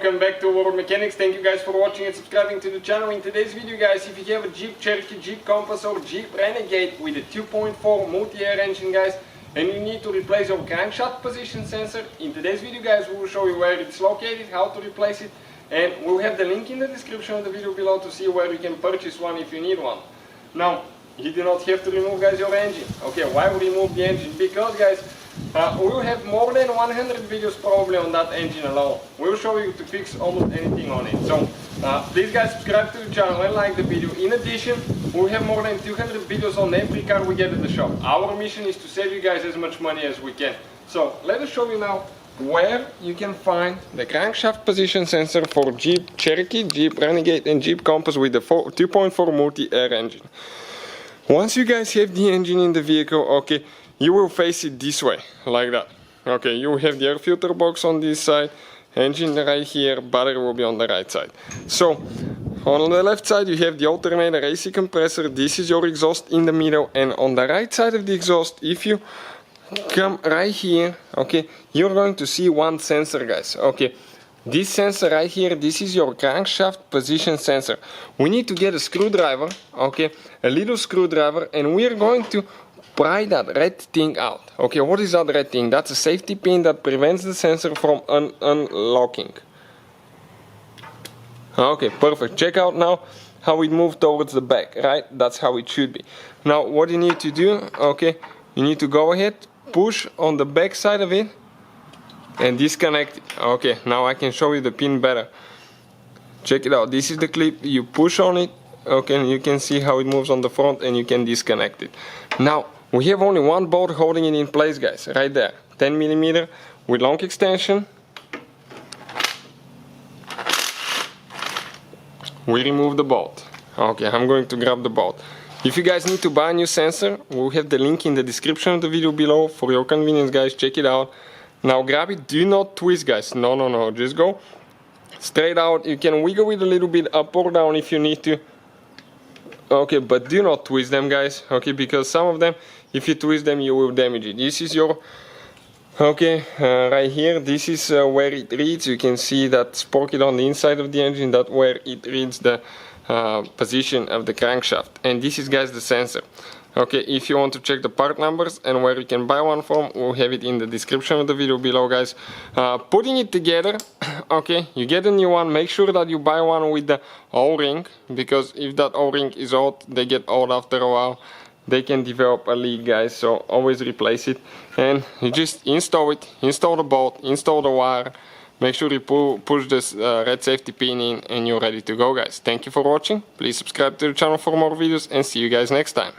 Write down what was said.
welcome back to World Mechanics. Thank you guys for watching and subscribing to the channel. In today's video guys, if you have a Jeep Cherokee, Jeep Compass or Jeep Renegade with a 2.4 multi-air engine guys, and you need to replace your crankshaft position sensor, in today's video guys we will show you where it's located, how to replace it, and we'll have the link in the description of the video below to see where you can purchase one if you need one. Now, you do not have to remove guys your engine. Okay, why remove the engine? Because guys, we'll have more than 100 videos probably on that engine alone. We'll show you to fix almost anything on it. So please guys, subscribe to the channel and like the video. In addition, we'll have more than 200 videos on every car we get at the shop. Our mission is to save you guys as much money as we can. So let us show you now where you can find the crankshaft position sensor for Jeep Cherokee, Jeep Renegade and Jeep Compass with the 2.4 multi-air engine. Once you guys have the engine in the vehicle, okay, you will face it this way, like that. Okay, you have the air filter box on this side, engine right here, battery will be on the right side. So, on the left side you have the alternator AC compressor, this is your exhaust in the middle, and on the right side of the exhaust, if you come right here, okay, you're going to see one sensor guys, okay. This sensor right here, this is your crankshaft position sensor. We need to get a screwdriver, okay, a little screwdriver, and we're going to pry that red thing out. Okay, what is that red thing? That's a safety pin that prevents the sensor from unlocking. Okay, perfect. Check out now how it moved towards the back, right? That's how it should be. Now, what you need to do, okay, you need to go ahead, push on the back side of it, and disconnect it. Okay, now I can show you the pin better. Check it out, this is the clip, you push on it, okay, and you can see how it moves on the front and you can disconnect it. Now, we have only one bolt holding it in place guys, right there, 10mm with long extension. We remove the bolt. Okay, I'm going to grab the bolt. If you guys need to buy a new sensor, we'll have the link in the description of the video below for your convenience guys, check it out. Now grab it, do not twist guys, no, just go straight out. You can wiggle it a little bit up or down if you need to. Okay, but do not twist them guys, okay, because some of them, if you twist them, you will damage it. This is your, okay, right here, this is where it reads. You can see that sprocket on the inside of the engine, that where it reads the position of the crankshaft. And this is guys the sensor. Okay, if you want to check the part numbers and where you can buy one from, we'll have it in the description of the video below guys. Putting it together, okay, you get a new one, make sure that you buy one with the O-ring, because if that O-ring is old, they get old after a while, they can develop a leak guys, so always replace it. And you just install it, install the bolt, install the wire, make sure you push this red safety pin in and you're ready to go guys. Thank you for watching, please subscribe to the channel for more videos and see you guys next time.